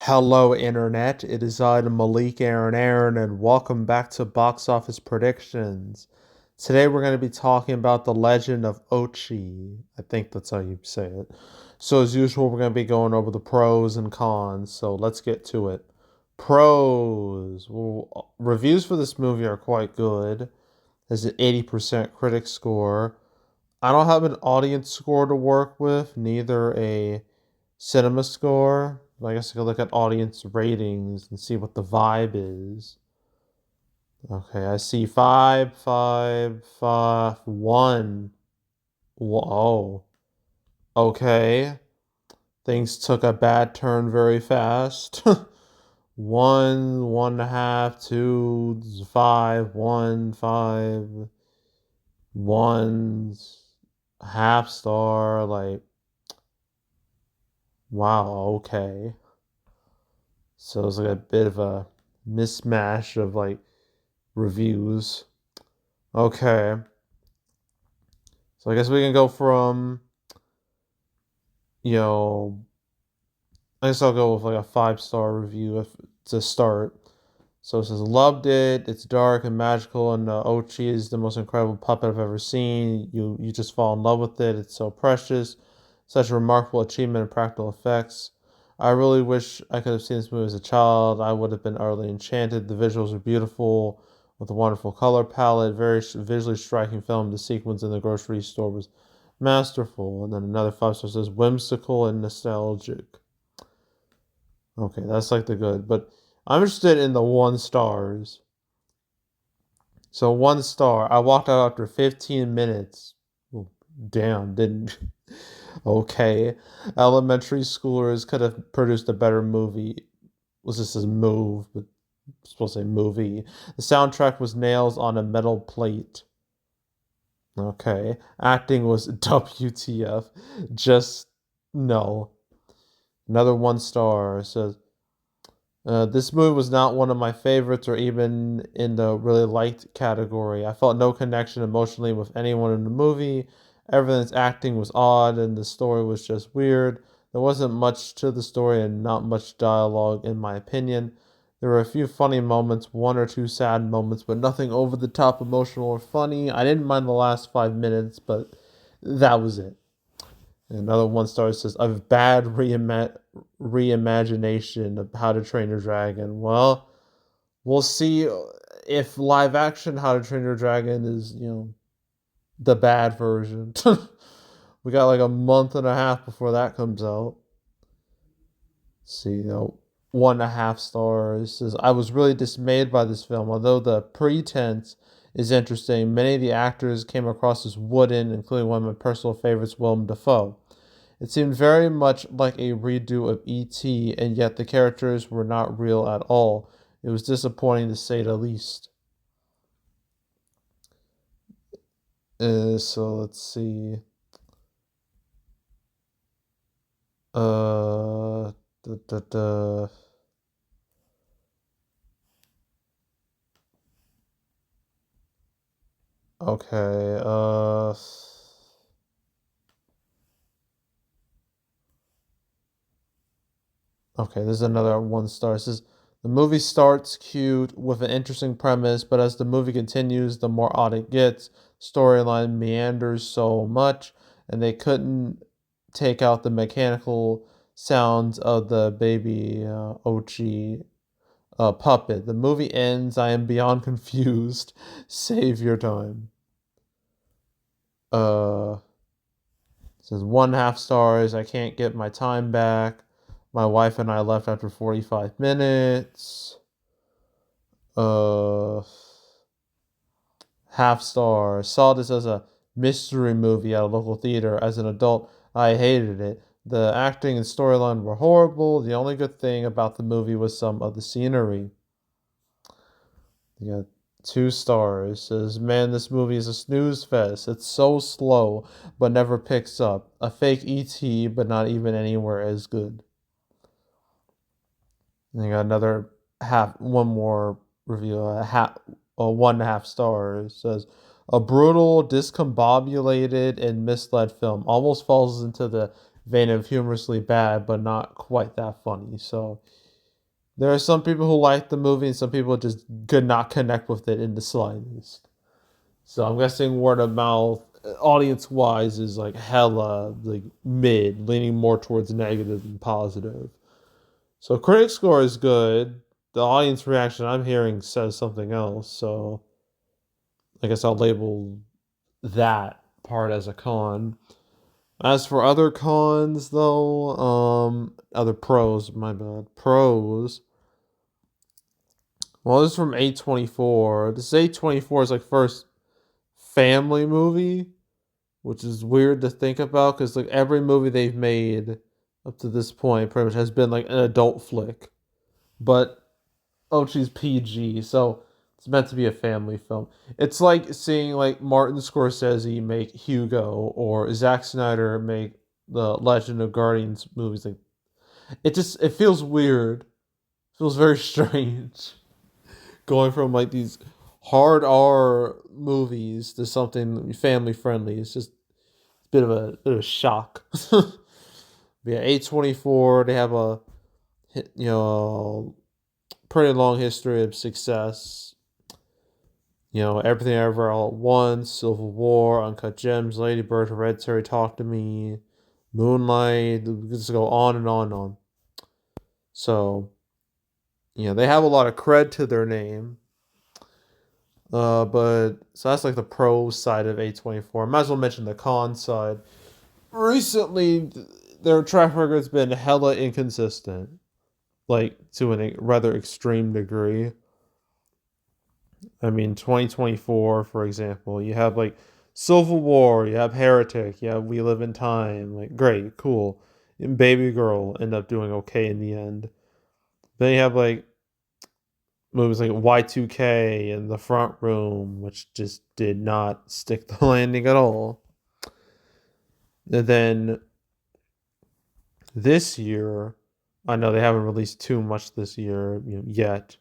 Hello, Internet. It is I, Malik Aaron, and welcome back to Box Office Predictions. Today, we're going to be talking about The Legend of Ochi. I think that's how you say it. So, as usual, we're going to be going over the pros and cons. So, let's get to it. Pros. Well, reviews for this movie are quite good. There's an 80% critic score. I don't have an audience score to work with, neither a cinema score. I guess I could look at audience ratings and see what the vibe is. Okay, I see five, five, five, one. Whoa. Okay. Things took a bad turn very fast. One, 1.5, two, five, one, five, one, half star. Like, wow, okay. So it's like a bit of a mismatch of like reviews. Okay. So I guess we can go from, you know, I guess I'll go with like a 5-star review to start. So it says, loved it. It's dark and magical, and Ochi is the most incredible puppet I've ever seen. You just fall in love with it. It's so precious. Such a remarkable achievement in practical effects. I really wish I could have seen this movie as a child. I would have been utterly enchanted. The visuals are beautiful with a wonderful color palette, very visually striking film. The sequence in the grocery store was masterful. And then another 5 star says, whimsical and nostalgic. Okay, that's like the good. But I'm interested in the 1 stars. So 1 star. I walked out after 15 minutes. Oh, damn, didn't. Okay. Elementary schoolers could have produced a better movie. Was this a move? But I'm supposed to say movie. The soundtrack was nails on a metal plate. Okay. Acting was WTF. Just no. Another 1 star says, this movie was not one of my favorites or even in the really liked category. I felt no connection emotionally with anyone in the movie. Everyone's acting was odd and the story was just weird. There wasn't much to the story and not much dialogue, in my opinion. There were a few funny moments, 1 or 2 sad moments, but nothing over the top emotional or funny. I didn't mind the last 5 minutes, but that was it. Another 1 star says, a bad reimagination of How to Train Your Dragon. Well, we'll see if live action How to Train Your Dragon is, the bad version. We got like a month and a half before that comes out. Let's see, 1.5 stars says, I was really dismayed by this film. Although the pretense is interesting, many of the actors came across as wooden, including one of my personal favorites, Willem Dafoe. It seemed very much like a redo of E.T., and yet the characters were not real at all. It was disappointing to say the least. So let's see. Uh, da, da, da. Okay. Okay, this is another 1 star. It says, the movie starts cute with an interesting premise, but as the movie continues, the more odd it gets. Storyline meanders so much, and they couldn't take out the mechanical sounds of the baby Ochi puppet. The movie ends. I am beyond confused. Save your time. Uh, it says 1.5 stars. I can't get my time back. My wife and I left after 45 minutes. Uh, half star. Saw this as a mystery movie at a local theater. As an adult, I hated it. The acting and storyline were horrible. The only good thing about the movie was some of the scenery. You got 2 stars. Says, man, this movie is a snooze fest. It's so slow, but never picks up. A fake ET, but not even anywhere as good. And you got another one more review, 1.5 stars. Says, a brutal, discombobulated, and misled film. Almost falls into the vein of humorously bad, but not quite that funny. So, There are some people who like the movie, and some people just could not connect with it in the slightest. So I'm guessing word of mouth, audience wise, is like hella like mid, leaning more towards negative than positive. So critic score is good. The audience reaction I'm hearing says something else. So I guess I'll label that part as a con. As for other cons, though, other pros, my bad, pros. Well, this is from A24. This A24 is like first family movie, which is weird to think about because like every movie they've made up to this point pretty much has been like an adult flick, but Ochi's PG, so it's meant to be a family film. It's like seeing like Martin Scorsese make Hugo or Zack Snyder make the Legend of Guardians movies. Like it feels weird. It feels very strange going from like these hard R movies to something family friendly. It's just a bit of a shock. Yeah, A24. They have a pretty long history of success. Everything ever all at once, Civil War, Uncut Gems, Lady Bird, Hereditary, Talk to Me, Moonlight. Just go on and on and on. So they have a lot of cred to their name. But so that's like the pro side of A24. Might as well mention the con side. Recently, their track record's been hella inconsistent, like to a rather extreme degree. I mean, 2024, for example, you have like Civil War, you have Heretic, you have We Live in Time. Like, great, cool. And Baby Girl end up doing okay in the end. Then you have like movies like Y2K and The Front Room, which just did not stick the landing at all. And then this year, I know they haven't released too much this year yet.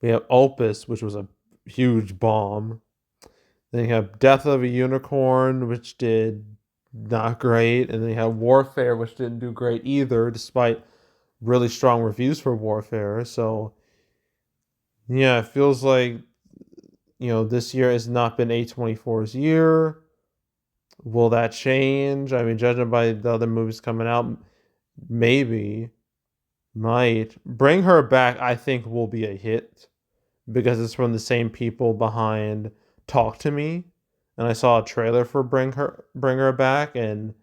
We have Opus, which was a huge bomb. Then you have Death of a Unicorn, which did not great. And then you have Warfare, which didn't do great either, despite really strong reviews for Warfare. So, yeah, it feels like, this year has not been A24's year. Will that change? I mean, judging by the other movies coming out, maybe, might. Bring Her Back, I think, will be a hit because it's from the same people behind Talk to Me. And I saw a trailer for Bring Her Back, and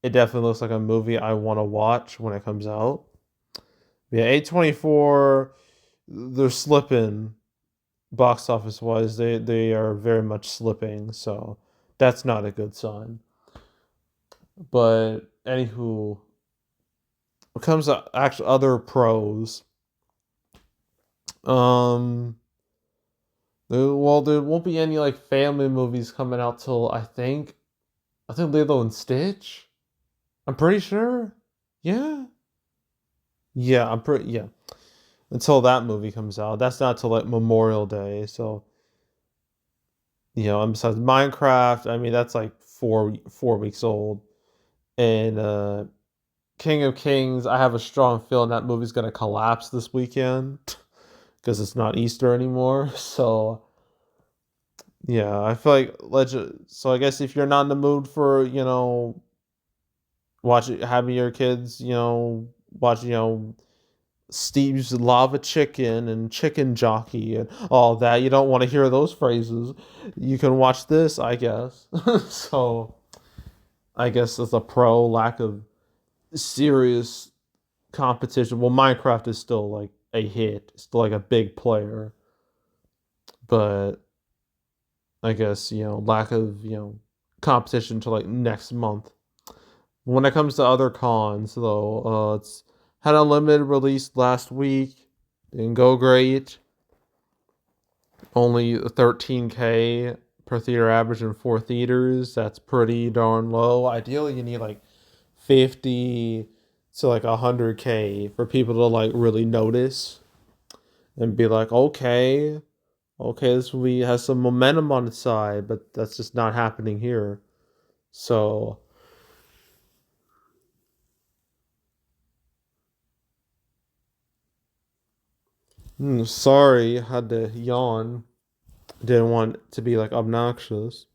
it definitely looks like a movie I want to watch when it comes out. Yeah, A24, they're slipping box office wise. They are very much slipping, so that's not a good sign. But anywho, when it comes to actual other pros, um, there won't be any like family movies coming out till I think Lilo and Stitch. I'm pretty sure. Yeah. Yeah, I'm pretty yeah. Until that movie comes out. That's not till like Memorial Day. So, and besides Minecraft, I mean that's like 4 weeks old. And King of Kings, I have a strong feeling that movie's gonna collapse this weekend because it's not Easter anymore. So yeah, I feel like Legend. So I guess if you're not in the mood for having your kids watch Steve's Lava Chicken and Chicken Jockey and all that, you don't want to hear those phrases. You can watch this, I guess. So I guess it's a pro lack of serious competition. Well, Minecraft is still like a hit, it's still like a big player, but I guess lack of competition to like next month. When it comes to other cons, though, it's had a limited release last week. Didn't go great. Only 13K per theater average in 4 theaters. That's pretty darn low. Ideally, you need like 50 to like 100K for people to like really notice and be like, okay, this movie has some momentum on its side, but that's just not happening here. So Sorry, had to yawn. Didn't want it to be like obnoxious.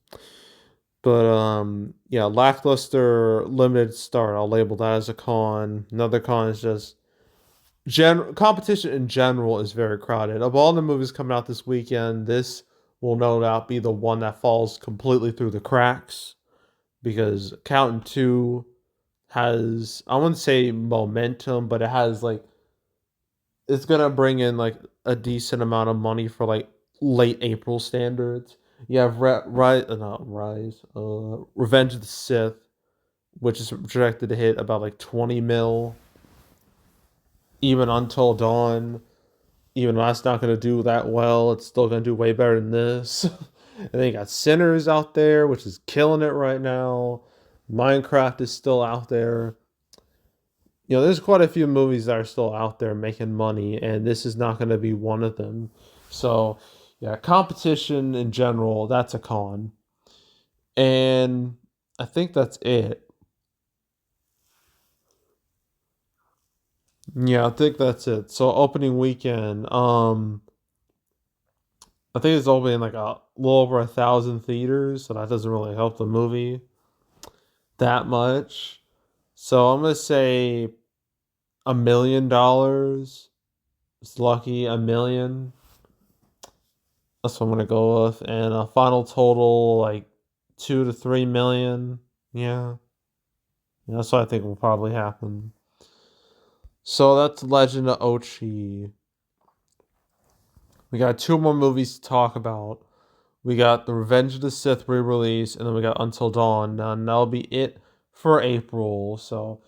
But yeah, lackluster limited start. I'll label that as a con. Another con is just competition in general is very crowded. Of all the movies coming out this weekend, this will no doubt be the one that falls completely through the cracks because Counting Two has, I wouldn't say momentum, but it has like, it's gonna bring in like a decent amount of money for like late April standards. You have not Rise, Revenge of the Sith, which is projected to hit about like 20 mil. Even Until Dawn, even though that's not gonna do that well, it's still gonna do way better than this. And then you got Sinners out there, which is killing it right now. Minecraft is still out there. There's quite a few movies that are still out there making money, and this is not going to be one of them. So, yeah, competition in general, that's a con. And I think that's it. Yeah, I think that's it. So, opening weekend, I think it's opening like a little over 1,000 theaters, so that doesn't really help the movie that much. So, I'm going to say $1 million. It's lucky, 1 million. That's what I'm gonna go with. And a final total like 2 to 3 million. Yeah. Yeah, that's what I think will probably happen. So that's Legend of Ochi. We got two more movies to talk about. We got the Revenge of the Sith re-release, and then we got Until Dawn. And that'll be it for April. So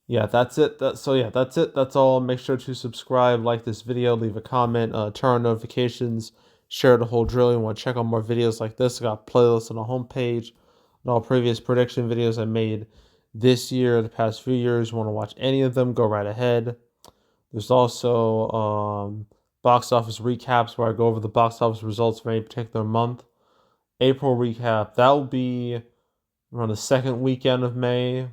yeah, that's it. That's it. That's all. Make sure to subscribe, like this video, leave a comment, turn on notifications, share the whole drill. You want to check out more videos like this? I got playlists on the homepage and all previous prediction videos I made this year, the past few years. You want to watch any of them? Go right ahead. There's also box office recaps where I go over the box office results for any particular month. April recap, that will be around the second weekend of May,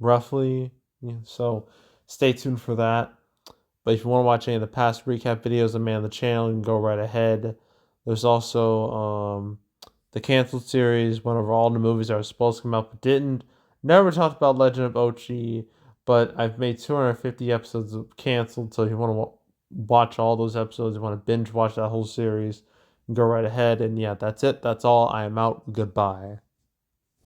roughly. Yeah, so stay tuned for that. But if you want to watch any of the past recap videos I made on the channel, you can go right ahead. There's also the canceled series, one of all the movies that were supposed to come out but didn't. Never talked about Legend of Ochi, but I've made 250 episodes of canceled. So if you want to watch all those episodes, you want to binge watch that whole series, go right ahead. And yeah, that's it. That's all. I am out. Goodbye.